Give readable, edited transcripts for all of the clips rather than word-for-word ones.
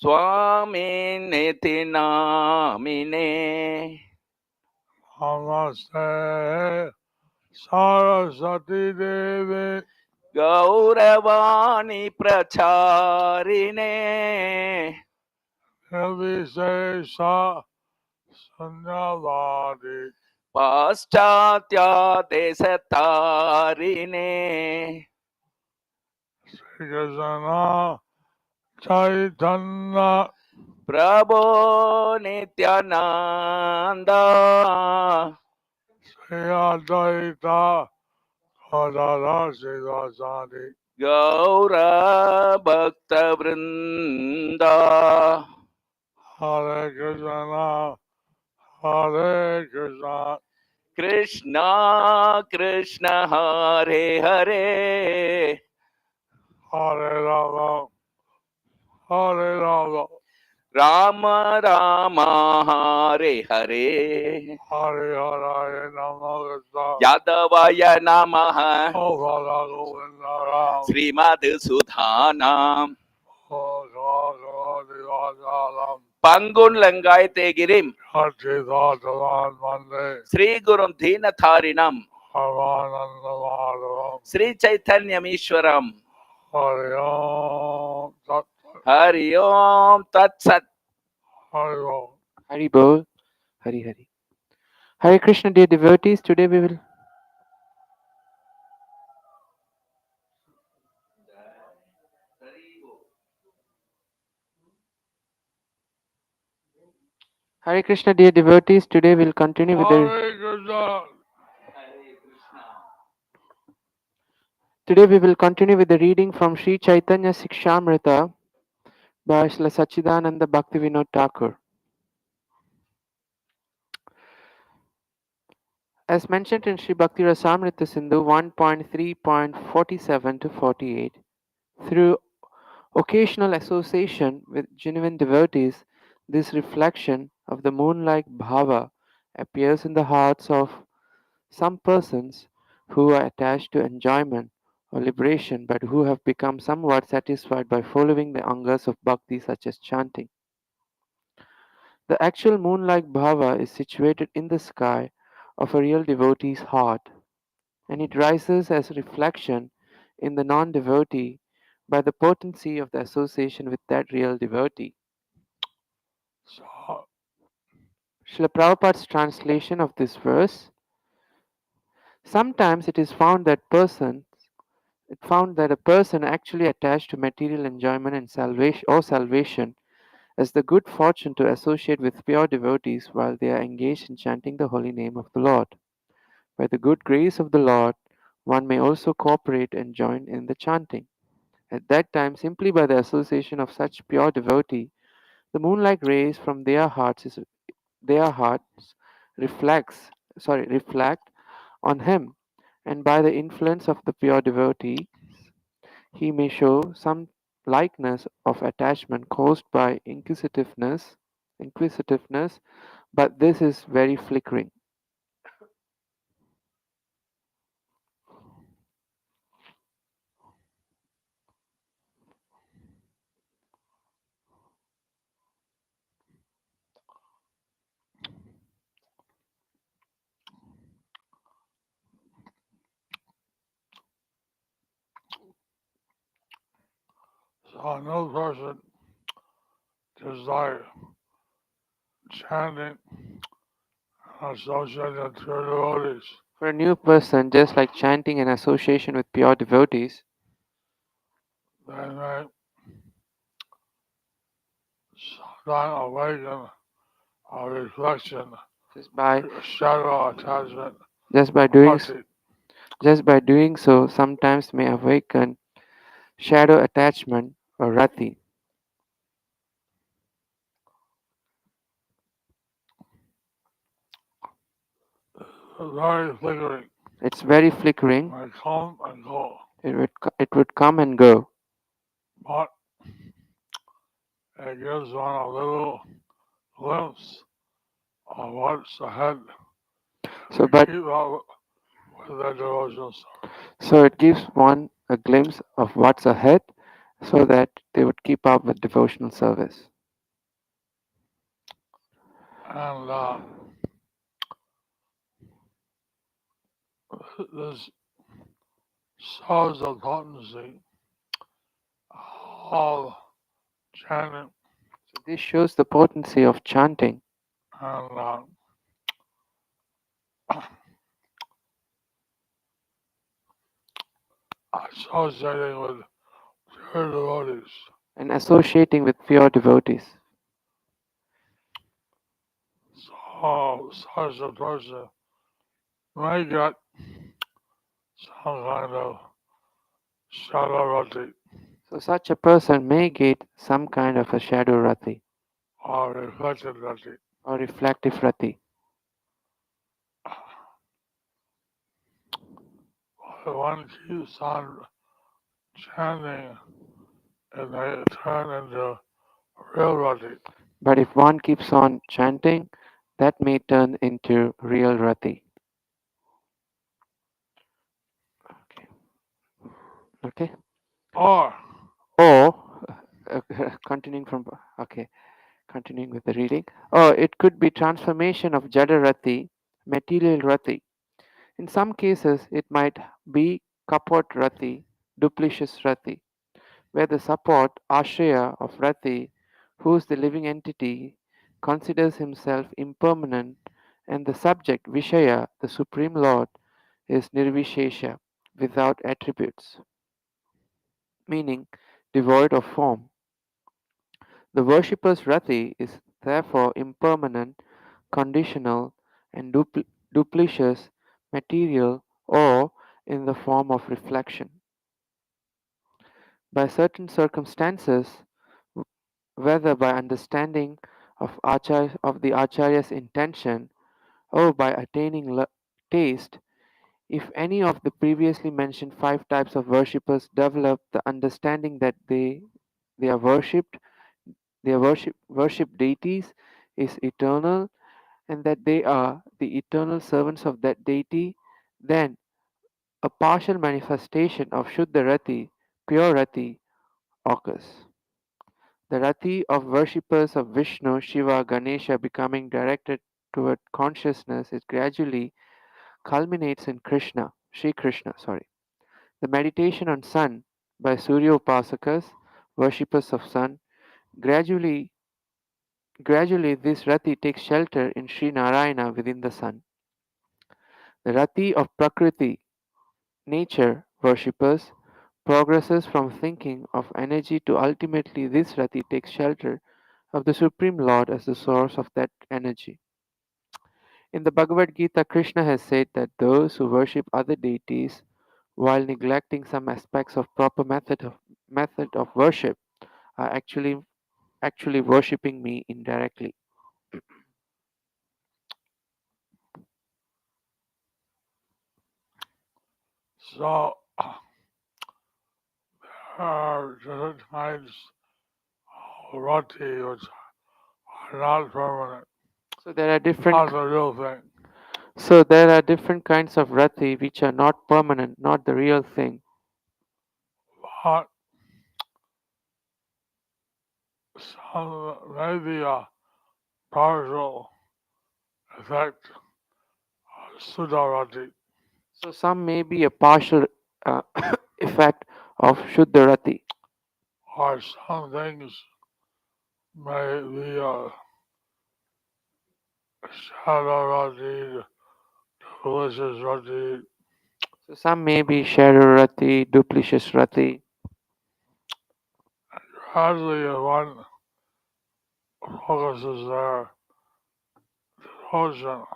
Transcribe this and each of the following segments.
Swaminiti namine Namaste Saraswati Devi Gauravani Pracharine Nirvishesha Sunyavadi Paschatya Desatarine Sri Krishna Chaitanya Prabhu Nityananda Sri Advaita Gadadhar Srivasadi Gaura Bhakta Vrinda Hare Krishna Hare Krishna Krishna Krishna Hare Hare Hare Rama Hare Rama Rama Rama Hare Hare Hare Hare Namaha Yadavaya Namaha Bhava Govindaram Srimad Sudhanam Bhagavatam Pangun Langai Tegirim Rati Mande Sri Gurum Dhinatharinam Havananda Madhavam Sri Chaitanyam Ishwaram Hare Om Tat Hari Om Tat Sat. Hare Om Hari Bol, Hari Hari. Hare Krishna, dear devotees, today we will Hare Krishna, dear devotees, today we'll continue with the Hare Krishna today we will continue with the reading from Sri Chaitanya Sikshamrita by Srila Sachidananda Bhaktivinoda Thakur. As mentioned in Sri Bhakti Rasamrita Sindhu 1.3.47 to 48, through occasional association with genuine devotees, this reflection of the moon-like bhava appears in the hearts of some persons who are attached to enjoyment or liberation but who have become somewhat satisfied by following the angas of bhakti such as chanting. The actual moon-like bhava is situated in the sky of a real devotee's heart, and it rises as reflection in the non-devotee by the potency of the association with that real devotee. So Srila Prabhupada's translation of this verse: sometimes it is found that a person actually attached to material enjoyment and salvation has the good fortune to associate with pure devotees while they are engaged in chanting the holy name of the Lord. By the good grace of the Lord, one may also cooperate and join in the chanting. At that time, simply by the association of such pure devotee, the moonlike rays from their hearts reflect on him, and by the influence of the pure devotee, he may show some likeness of attachment caused by inquisitiveness, but this is very flickering. no person desire chanting associated to devotees. For a new person, just like chanting in association with pure devotees, They may sometimes awaken a reflection, just by shadow attachment, just by doing s- bhakti. just by doing so, sometimes may awaken shadow attachment or rati. Very flickering. It's very flickering. They come and go. It would come and go, But it gives one a little glimpse of what's ahead. so but Keep up with their devotional service. so it gives one a glimpse of what's ahead, so that they would keep up with devotional service. And this shows the potency of chanting. So this shows the potency of chanting And associating with pure devotees. and associating with pure devotees. So such a person may get some kind of shadow So such a person may get some kind of a shadow rati or reflected rati. or reflective rati. But one keeps on chanting and they turn into real rati. But if one keeps on chanting, that may turn into real rati. Okay. Okay. Or Or continuing from okay, continuing with the reading. Or it could be transformation of jada rati, material rati. In some cases, it might be kapot rati, duplicious rati, where the support, ashraya of rati, who is the living entity, considers himself impermanent, and the subject, vishaya, the supreme lord, is nirvishesha, without attributes, meaning devoid of form. The worshipper's rati is therefore impermanent, conditional, and duplicious, material, or in the form of reflection. By certain circumstances, whether by understanding of the acharya's intention or by attaining taste, if any of the previously mentioned five types of worshippers develop the understanding that they are worshipped, their worship deities is eternal, and that they are the eternal servants of that deity, then a partial manifestation of Shuddha Rati, pure Rati, occurs. The Rati of worshippers of Vishnu, Shiva, Ganesha becoming directed toward consciousness is gradually culminates in Krishna, Sri Krishna, sorry. The meditation on sun by Surya Upasakas, worshippers of sun, gradually gradually this Rati takes shelter in Sri Narayana within the sun. The Rati of Prakriti, nature worshippers, progresses from thinking of energy to ultimately this Rati takes shelter of the Supreme Lord as the source of that energy. In the Bhagavad Gita, Krishna has said that those who worship other deities while neglecting some aspects of proper method of worship are actually worshipping me indirectly. so there are different kinds of rati which are not permanent, So there are not the real thing. different kinds of rati which are not permanent, not the real thing. But some maybe a partial effect of Sudarati, So some may be a partial uh, effect of Shuddha Rati. or some things may be a Shadarati, delicious Rati. So some may be Shadow Rati, Duplicious Rati. Gradually, if one focuses their devotion on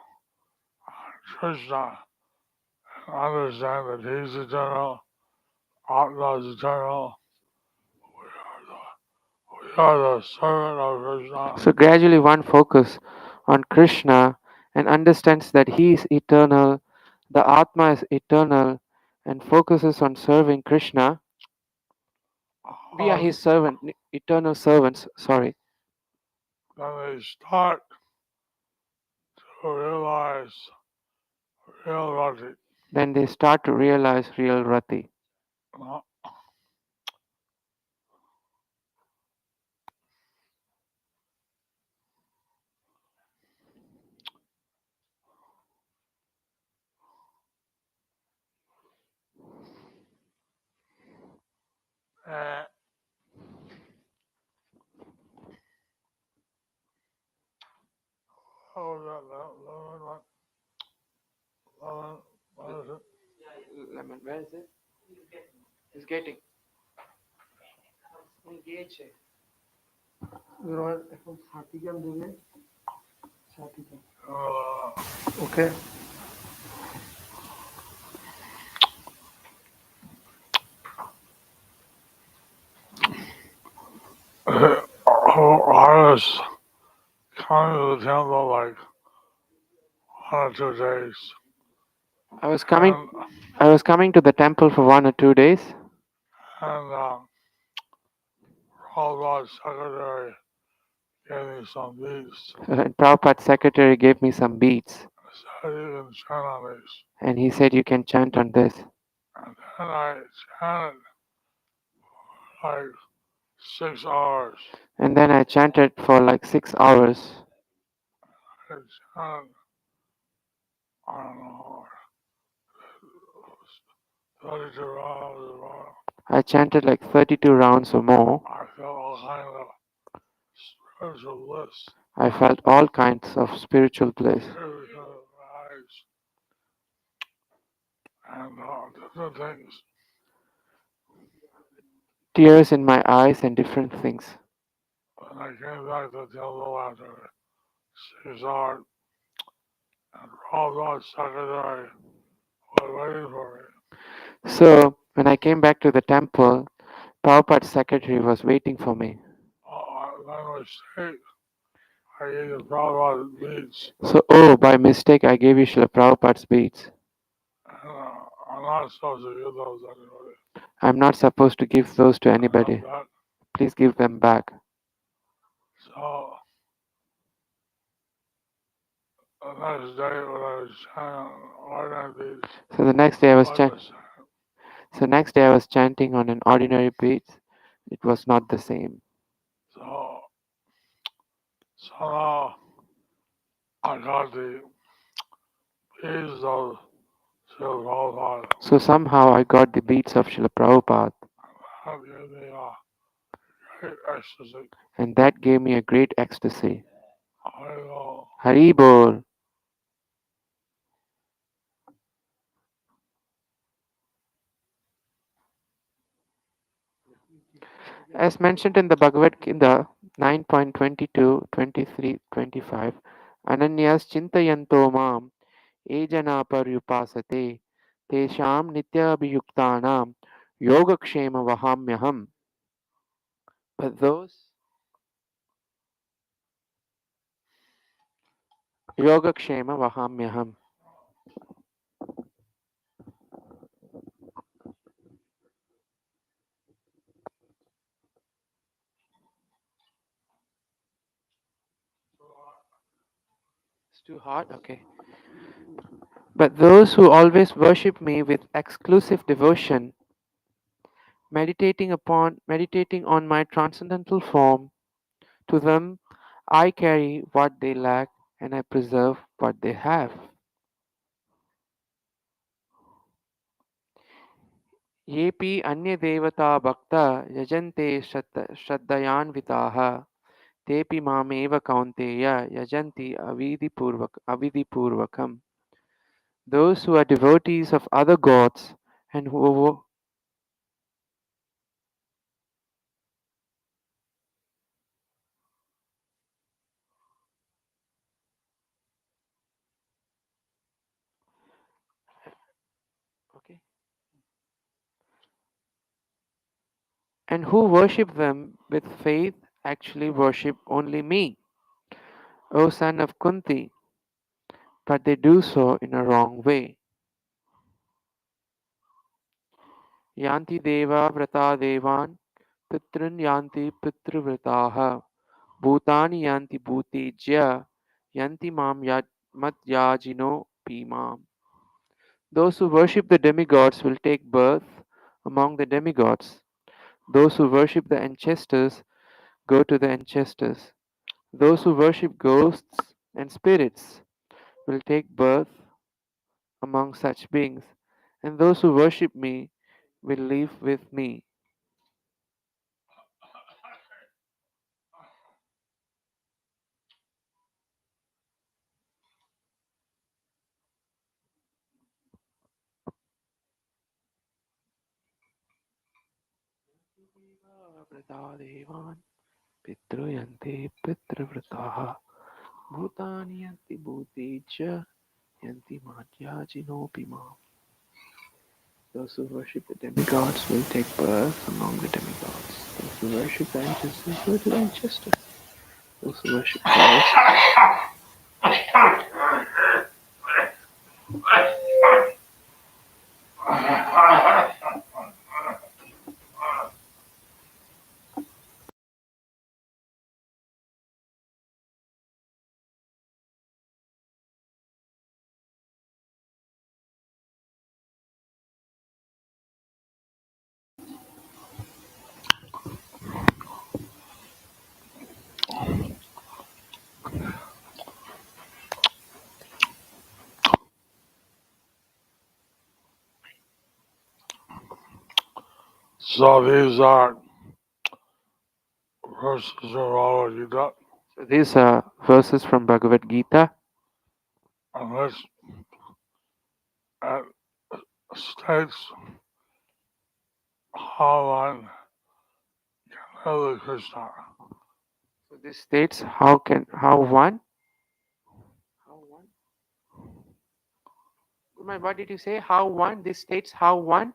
Krishna and understand that He's eternal, Atma is eternal, we are the servant of Krishna. So gradually one focus on Krishna and understands that he is eternal, the Atma is eternal, and focuses on serving Krishna. We are Um, his servant, eternal servants, sorry. then they start to realize real Rati. Then they start to realize real Rati. Uh, what is it? Lemon, where is it? It's getting. Engage. এখন সাথী কেন দেবে সাথী কেন ওকে I was coming to the temple like 1 or 2 days. I was coming And, I was coming to the temple for 1 or 2 days, and Prabhupada's secretary gave me some beads. and Prabhupada's secretary gave me some beads, So you can chant on these. and he said you can chant on this. And then I chanted like 6 hours. And then I chanted for like 6 hours. I chanted, I don't know, 32 hours. I chanted like 32 rounds or more. I felt all kind of spiritual bliss. I felt all kinds of spiritual bliss, Spiritual eyes and different things. tears in my eyes, and different things. When I came back to the temple after 6 hours, and Prabhupada's secretary was waiting for me. So when I came back to the temple, Prabhupada's secretary was waiting for me. By mistake, I gave the Prabhupada's beads. So, by mistake, I gave you Srila Prabhupada's beads. And I'm not supposed to give those to anybody. I'm not supposed to give those to anybody. But, Please give them back. so the next day when I was chanting ordinary beads, So the next day I was what chanting. was So next day I was chanting on an ordinary beats. It was not the same. so somehow I got the beads of Srila Prabhupada. So somehow I got the beats of Srila Prabhupada, That gave me a great ecstasy. and that gave me a great ecstasy. I know. Hari Bol. As mentioned in the Bhagavad Gita 9.22, 23, 25, Ananyas Chintayanto Mam Ejana Paryupasate Tesham Nityabhiyuktanam Yogakshema Vahamyaham. But those Yogakshema Vahamyaham. It's too hot? Okay. But those who always worship me with exclusive devotion, meditating on my transcendental form, to them I carry what they lack and I preserve what they have. Yepi anya devata bhakta yajante shraddhayanvitaha tepi mameva kaunteya yajanti avidipurvakam. Those who are devotees of other gods and who okay, and who worship them with faith actually worship only me, O son of Kunti, but they do so in a wrong way. Yanti deva vrata devan pitrun yanti pitrvrataha bhutani yanti bhutejya yanti mat yajino pimam. Those who worship the demigods will take birth among the demigods. Those who worship the ancestors go to the ancestors. Those who worship ghosts and spirits will take birth among such beings, and those who worship me will live with me. Vratadevan Pitryanti Pitravrataha Bhutani Yanti Bhuteja Yanti Madhyajinopima. Those who worship the demigods will take birth among the demigods. Those who worship the ancestors go to the ancestors. Those who worship gods. So these are verses of Bhāva-bhakti, So these are verses from Bhagavad Gita, and this states how one can live with Krishna. so this states how one. What did you say? How one? This states how one.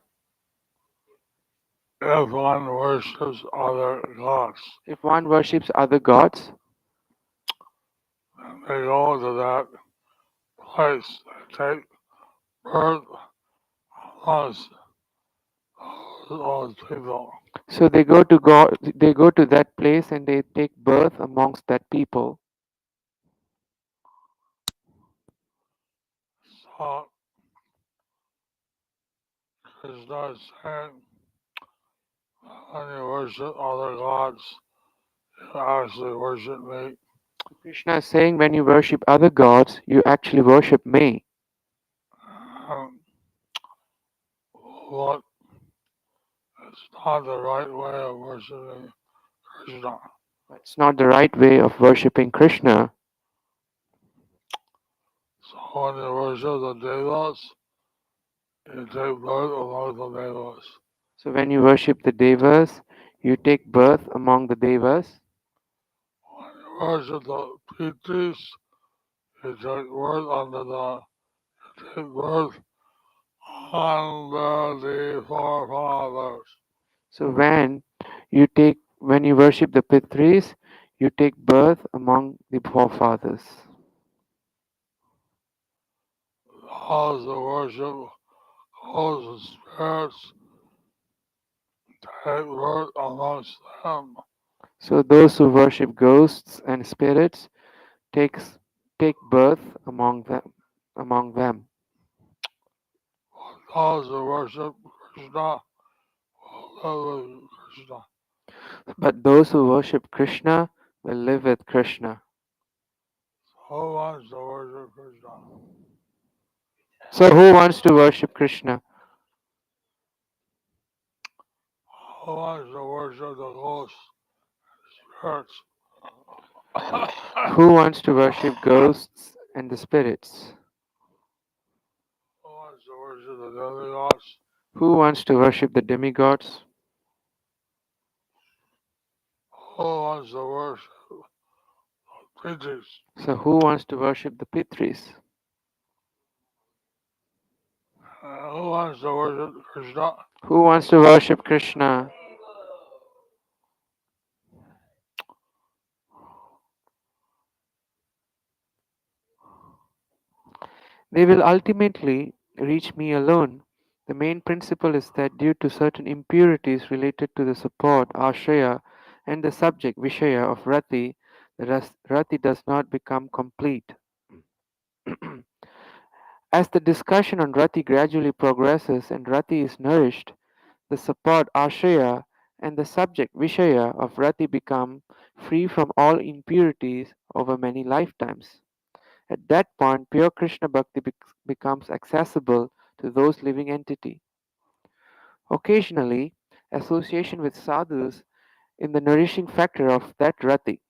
If one worships other gods, If one worships other gods, then they go to that place, they take birth amongst those people. so they go to God. They go to that place and they take birth amongst that people. So Krishna is saying when you worship other gods, you actually worship me. Krishna is saying, when you worship other gods, you actually worship me. Um, what is not the right way of worshiping Krishna. It's not the right way of worshipping Krishna. So when you worship the devas, you take birth among the devas. So when you worship the devas, you take birth among the devas. When you worship the pitris, you take birth under the you take birth under the forefathers. So when you worship the Pitris, you take birth among the forefathers. Those who worship ghosts and spirits take birth amongst them. So those who worship ghosts and spirits takes take birth among them. Among them. Those who worship Krishna will live with Krishna. But those who worship Krishna will live with Krishna. Who wants to worship Krishna? So who wants to worship Krishna? Who wants to worship the ghosts and spirits? Who wants to worship ghosts and the spirits? Who wants to worship the demigods? Who wants to worship the demigods? Who wants to worship the pitris? So who wants to worship the Pitris? Who wants to worship Krishna? Who wants to worship Krishna? They will ultimately reach me alone. The main principle is that due to certain impurities related to the support, ashraya, and the subject, vishaya, of rati, the rati does not become complete. As the discussion on rati gradually progresses and rati is nourished, the support, ashraya, and the subject, vishaya, of rati become free from all impurities over many lifetimes. At that point, pure Krishna Bhakti becomes accessible to those living entity. Occasionally, association with sadhus in the nourishing factor of that rati.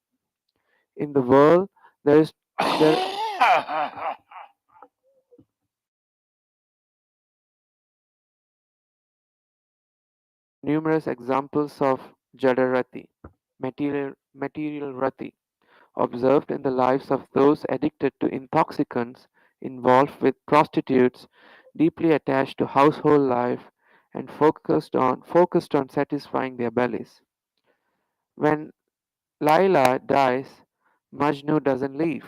In the world, there is there numerous examples of Jadarati, material Rati, observed in the lives of those addicted to intoxicants, involved with prostitutes, deeply attached to household life, and focused on satisfying their bellies. When Laila dies, Majnu doesn't leave.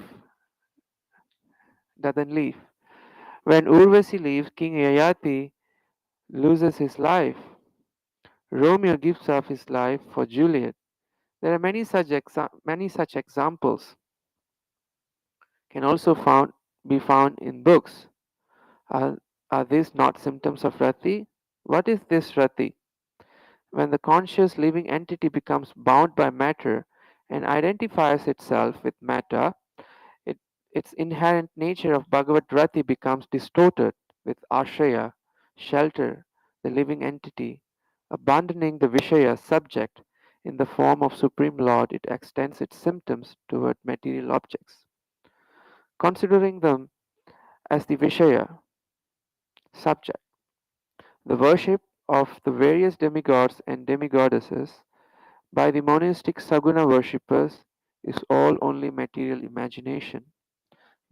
When Urvasi leaves, King Yayati loses his life. Romeo gives up his life for Juliet. There are many such examples can also be found in books. Are, are these not symptoms of Rati? What is this Rati? When the conscious living entity becomes bound by matter and identifies itself with matter, it, its inherent nature of Bhagavad Rati becomes distorted with Ashraya, shelter, the living entity. Abandoning the Vishaya subject in the form of Supreme Lord, it extends its symptoms toward material objects. Considering them as the Vishaya subject, the worship of the various demigods and demigoddesses by the monistic Saguna worshippers is all only material imagination.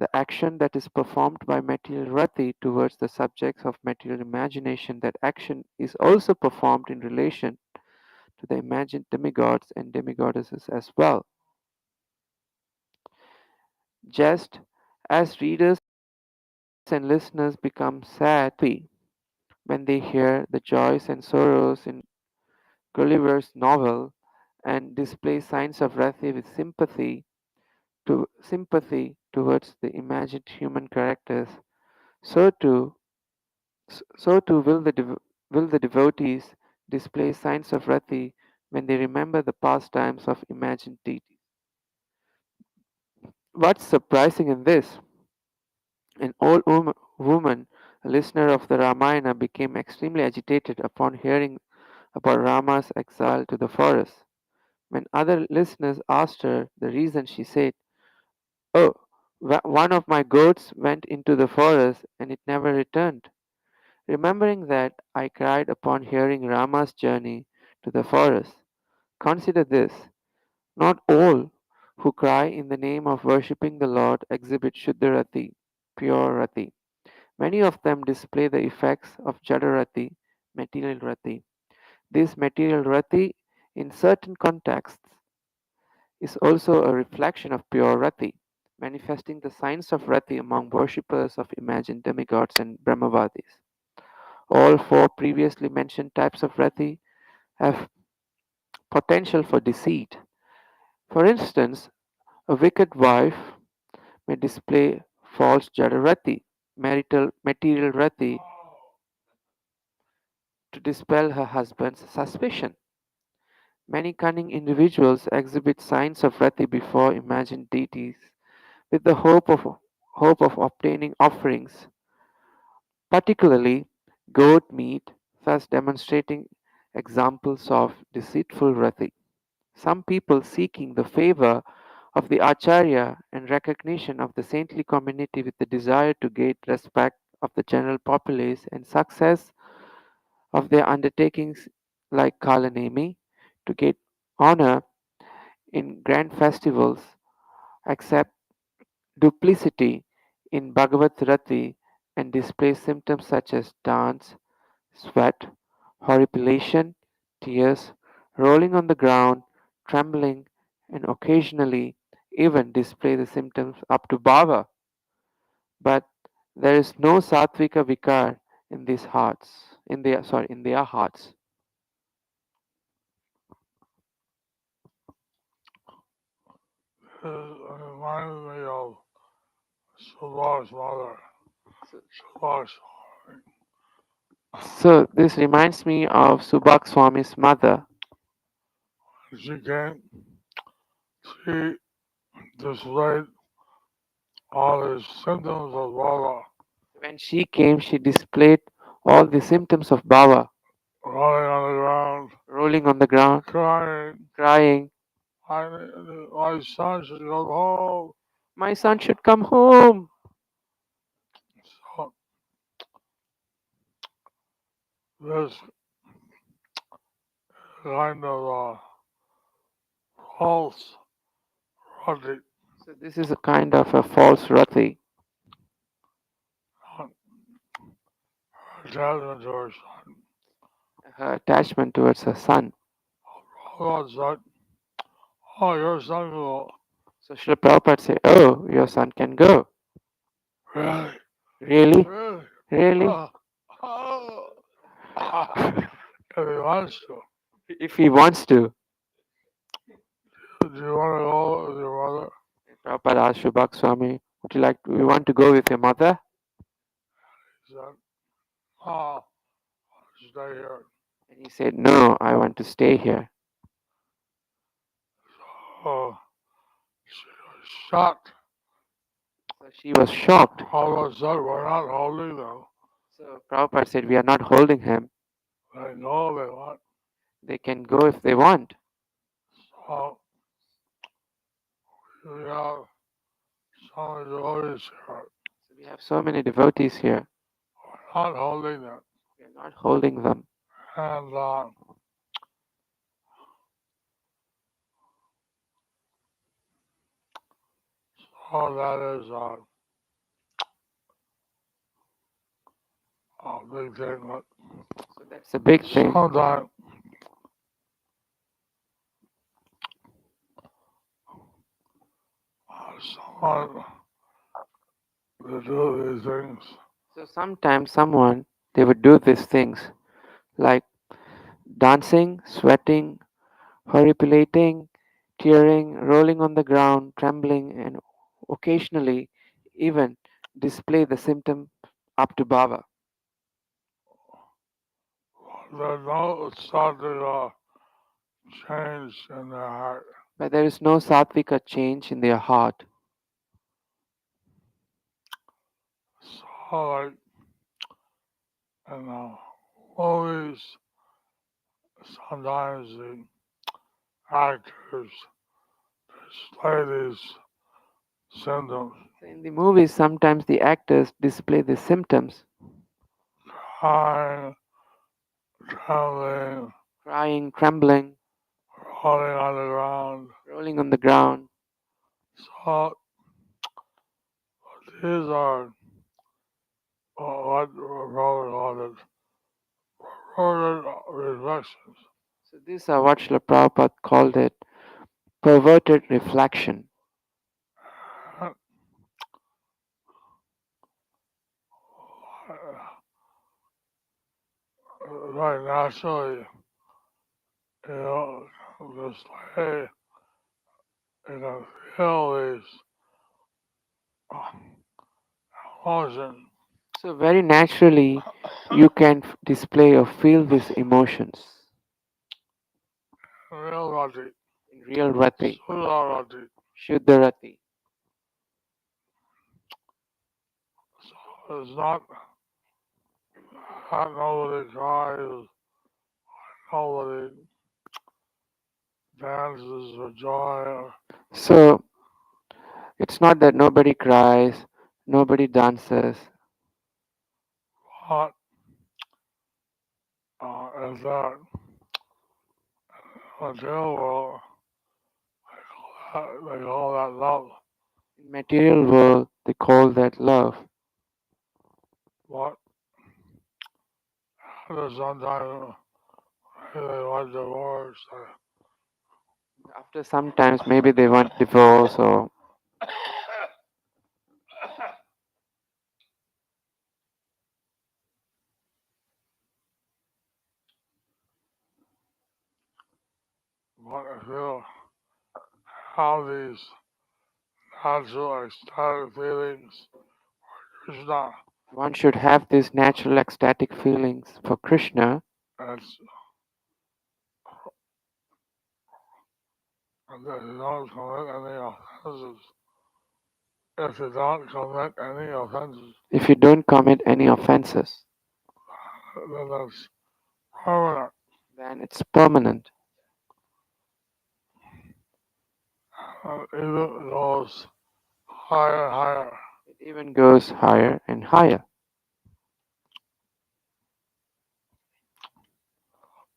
The action that is performed by material rati towards the subjects of material imagination, that action is also performed in relation to the imagined demigods and demigoddesses as well. Just as readers and listeners become sad when they hear the joys and sorrows in Gulliver's novel and display signs of rati with sympathy towards the imagined human characters, so too so too will the devotees display signs of rati when they remember the pastimes of imagined deities. What's surprising in this? An old woman, a listener of the Ramayana, became extremely agitated upon hearing about Rama's exile to the forest. When other listeners asked her the reason, she said, "Oh, one of my goats went into the forest and it never returned. Remembering that, I cried upon hearing Rama's journey to the forest. Consider this: not all who cry in the name of worshipping the Lord exhibit Shuddharati, pure Rati. Many of them display the effects of Jadarati, material Rati. This material Rati, in certain contexts, is also a reflection of pure Rati, manifesting the signs of Rati among worshippers of imagined demigods and Brahmavadis. All four previously mentioned types of Rati have potential for deceit. For instance, a wicked wife may display false Jadarati, material Rati, to dispel her husband's suspicion. Many cunning individuals exhibit signs of Rati before imagined deities with the hope of obtaining offerings, particularly goat meat, thus demonstrating examples of deceitful Rati. Some people seeking the favor of the Acharya and recognition of the saintly community with the desire to gain respect of the general populace and success of their undertakings like Kalanemi, to get honor in grand festivals, accept duplicity in Bhagavat Rati and display symptoms such as dance, sweat, horripilation, tears, rolling on the ground, trembling, and occasionally even display the symptoms up to bhava. But there is no sattvika vikar in these hearts, in their hearts. It reminded me of Subha's mother. Subha's So this reminds me of Subhak Swami's mother. she came, she displayed all the symptoms of Bhava, When she came, she displayed all the symptoms of bhava, rolling on the ground, rolling on the ground, crying, crying, I, my son should go home. "My son should come home." So this kind of false Rati, So this is a kind of a false Rati, attachment to her son. her attachment towards her son. God said, "Oh, your son will So Srila Prabhupada said, "Oh, your son can go. really, Really? really, Really? oh, if he wants to. If he wants to." Do you want to go with your mother?" Prabhupada asked Shubhak Swami, "Would you like to, you want to go with your mother?" He said, "Oh, stay here." And he said, "No, I want to stay here." Oh, she was shocked. So she was shocked. Prabhupada said, "We're not holding them. So Prabhupada said, "We are not holding him. They know they want." They can go if they want." So we have so many devotees here. So we have so many devotees here. We're not holding them. We are not holding them. And so that is a big thing. But So that's a big thing. sometimes someone to do these things, So sometimes someone, they would do these things like dancing, sweating, horripilating, tearing, rolling on the ground, trembling, and occasionally even display the symptom up to bhava. there's no starting change in their heart. But there is no sattvika change in their heart. So like in movies, sometimes the actors display these symptoms, So in the movies, sometimes the actors display the symptoms crying, trembling, crying, trembling, rolling on the ground. rolling on the ground. So these are what Robert called it, perverted reflections. So these are what Srila Prabhupada called it perverted reflection. Right naturally, you know, just lay, you can feel these uh, emotions. So very naturally, you can display or feel these emotions Real Rati, in real Rati, Sudha Rati. Shuddha Rati. So it's not nobody cries, nobody dances for joy, So it's not that nobody cries, nobody dances, but is that material world, they call that love. in material world they call that love. But there's sometimes they want divorce. After sometimes maybe they want divorce or But if you have these natural ecstatic feelings for Krishna, one should have these natural ecstatic feelings for Krishna. it's, and that you don't commit any offenses. If you don't commit any offenses, If you don't commit any offenses, then that's permanent. then it's permanent. Even goes higher and higher. It even goes higher and higher.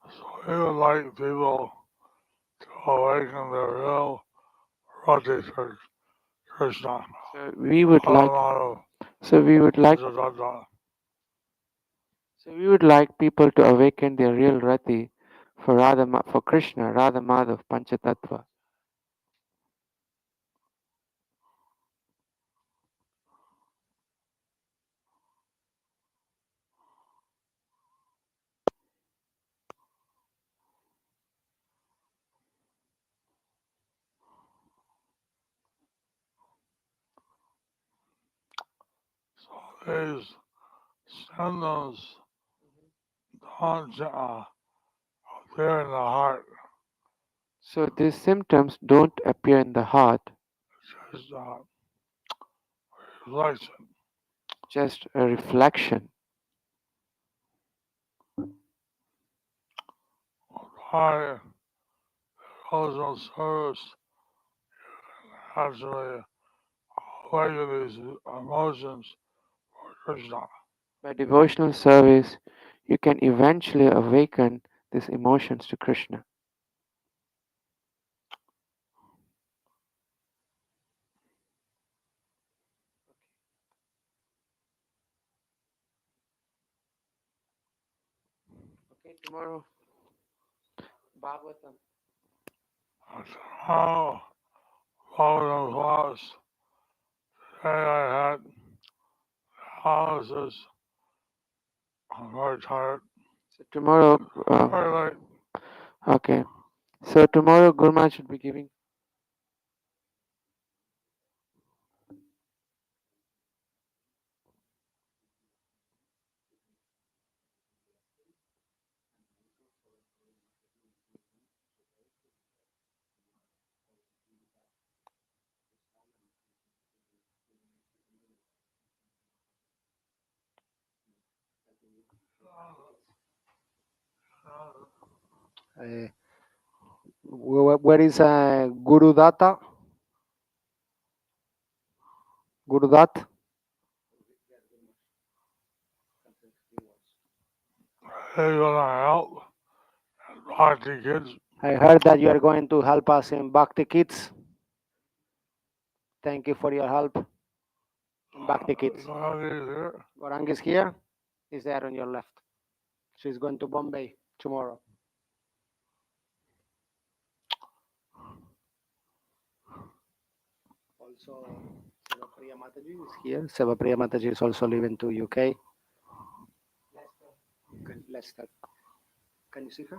So we would like people to awaken their real Rati for Krishna. So we would like Bhāva-bhakti. so we would like Da-da-da. so we would like people to awaken their real rati for for Krishna, Radha Madhav, Panchatattva. So these symptoms don't appear in the heart. So these symptoms don't appear in the heart, It's just reflection. just a reflection. By devotional service, actually awaken these emotions for Krishna. By devotional service, you can eventually awaken these emotions to Krishna. Okay, tomorrow, Bhagavatam. And how Bhagavatam was, today I had analysis. I'm very tired. So tomorrow, Very late. okay. So tomorrow, Gurma should be giving. Uh, where is Guru Data? Guru Dat? Hey, you gonna help Bhakti kids? I heard that you are going to help us in Bhakti Kids. Thank you for your help in Bhakti Kids. Gauri's here. Gorang is here. Is there on your left. She's going to Bombay tomorrow. Also, Sevapriya Mataji is here. Sevapriya Mataji is also leaving to UK. Leicester. Can you see her?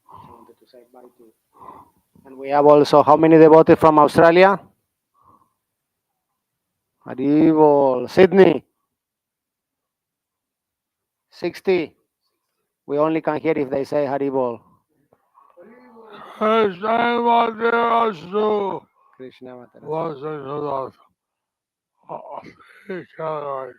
She wanted to say bye to. And we have also how many devotees from Australia? Haribol. Sydney. 60. We only can hear if they say Haribol. Krishna Materasu Krishna Matara. was into the three categories.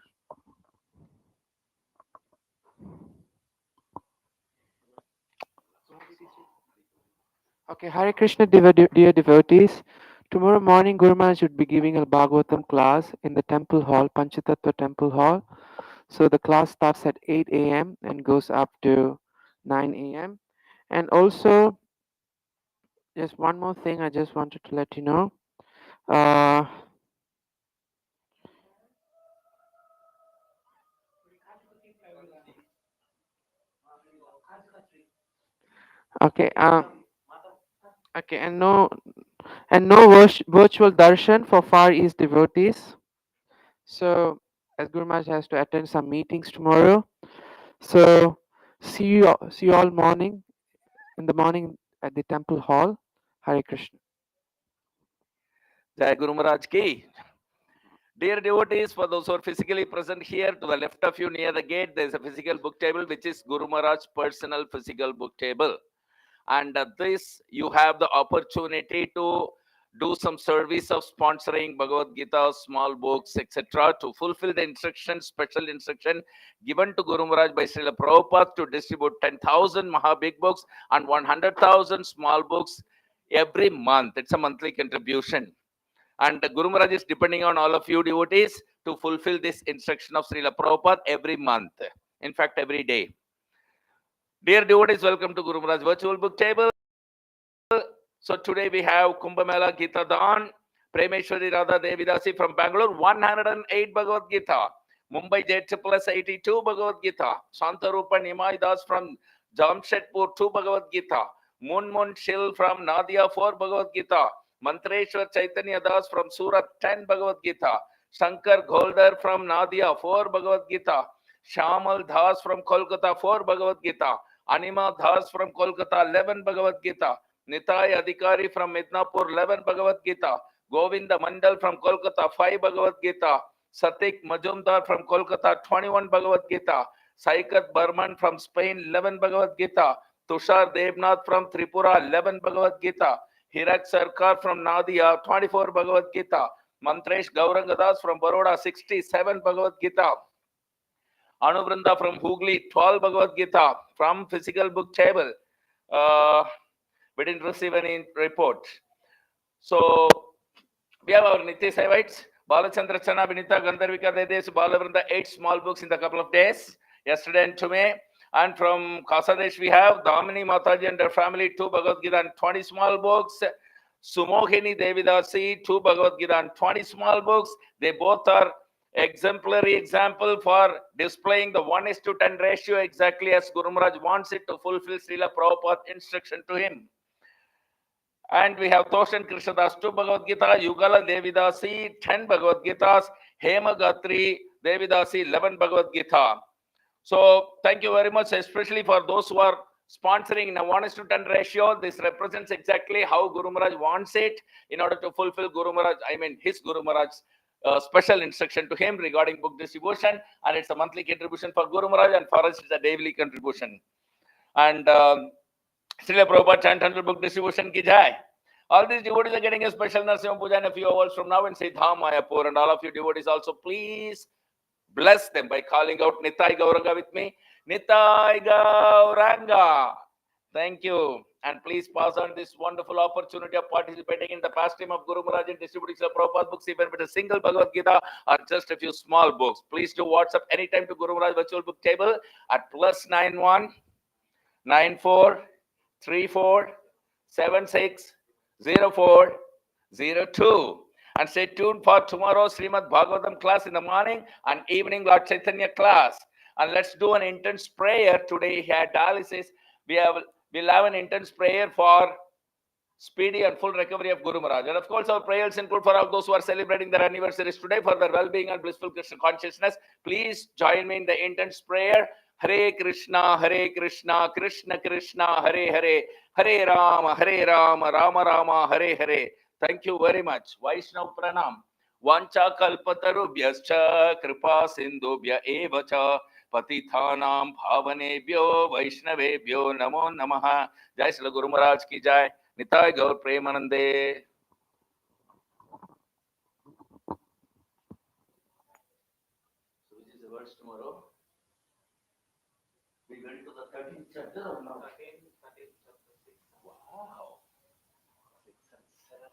Okay, Hare Krishna, dear devotees. Tomorrow morning, Guru Maharaj should be giving a Bhagavatam class in the temple hall, Panchatattva temple hall. So the class starts at 8 a.m. and goes up to 9 a.m. And also, just one more thing I just wanted to let you know. Okay, okay, and no virtual darshan for Far East devotees. So, as Guru Maharaj has to attend some meetings tomorrow, so see you all morning in the morning at the temple hall. Hare Krishna. Jai Guru Maharaj ki. Dear devotees, for those who are physically present here, to the left of you near the gate, there is a physical book table, which is Guru Maharaj's personal physical book table. And this, you have the opportunity to do some service of sponsoring Bhagavad Gita, small books, etc., to fulfill the instruction, special instruction given to Guru Maharaj by Srila Prabhupada to distribute 10,000 Maha Big books and 100,000 small books every month. It's a monthly contribution. And Guru Maharaj is depending on all of you devotees to fulfill this instruction of Srila Prabhupada every month. In fact, every day. Dear devotees, welcome to Guru Maharaj Virtual Book Table. So today we have Kumbh Mela Gita Dan, Premeshwari Radha Devidasi from Bangalore, 108 Bhagavad Gita. Mumbai JSS 82 Bhagavad Gita. Shantarupa Nimai Das from Jamshedpur 2 Bhagavad Gita. Munmun Shil from Nadia 4 Bhagavad Gita. Mantreshwar Chaitanya Das from Surat 10 Bhagavad Gita. Shankar Gholdar from Nadia 4 Bhagavad Gita. Shamal Das from Kolkata 4 Bhagavad Gita. Anima Das from Kolkata 11 Bhagavad Gita. Nitai Adhikari from Midnapur 11 Bhagavad Gita. Govinda Mandal from Kolkata 5 Bhagavad Gita. Satik Majumdar from Kolkata 21 Bhagavad Gita. Saikat Burman from Spain 11 Bhagavad Gita. Tushar Devnath from Tripura 11 Bhagavad Gita. Hirak Sarkar from Nadia 24 Bhagavad Gita. Mantresh Gaurangadas from Baroda 67 Bhagavad Gita. Anuvranda from Hooghly 12 Bhagavad Gita from physical book table. We didn't receive any report. So we have our Nitya Saivites, Balachandra Chana, Vinita, Gandharvika Dedes, Balavrinda, 8 small books in the couple of days, yesterday and today. And from Kasadesh we have Damini Mataji and their family, 2 Bhagavad Gita and 20 small books. Sumohini Devidasi, 2 Bhagavad Gita and 20 small books. They both are exemplary example for displaying the 1:10 ratio exactly as Guru Maharaj wants it to fulfill Srila Prabhupada's instruction to him. And we have Toshan Krishnadas 2 Bhagavad Gita, Yugala Devidasi 10 Bhagavad Gitas, Hema Gatri Devidasi 11 Bhagavad Gita. So thank you very much, especially for those who are sponsoring in a 1:10 ratio. This represents exactly how Guru Maharaj wants it in order to fulfill his Guru Maharaj's special instruction to him regarding book distribution. And it's a monthly contribution for Guru Maharaj, and for us it's a daily contribution. And Srila Prabhupada chant 100 book distribution ki jai. All these devotees are getting a special Narasimha Puja in a few hours from now in Siddham Mayapur. And all of you devotees also, please bless them by calling out Nitai Gauranga with me. Nitai Gauranga. Thank you. And please pass on this wonderful opportunity of participating in the pastime of Guru Maharaj in distributing Srila Prabhupada books, even with a single Bhagavad Gita or just a few small books. Please do WhatsApp anytime to Guru Maharaj Virtual Book Table at +91 94 34 76 04 02. And stay tuned for tomorrow Srimad Bhagavatam class in the morning and evening Lord Chaitanya class. And let's do an intense prayer today. He had dialysis. We'll have an intense prayer for speedy and full recovery of Guru Maharaj. And of course, our prayers include for all those who are celebrating their anniversaries today for their well-being and blissful Krishna consciousness. Please join me in the intense prayer. Hare Krishna, Krishna Krishna, Hare Hare, Hare Rama, Rama Rama, Hare Hare. Thank you very much. Vaishnav Pranam. Vancha kalpatarubhyascha kripa sindhubhya evacha patithanam bhavanebhyo vaishnavebhyo namo namaha. Jai Srila Guru Maharaj ki jai. Nitai Gaur Premanande. So which is the verse tomorrow? We went to the 13th chapter or no? 13th chapter 6. Wow. 6 and 7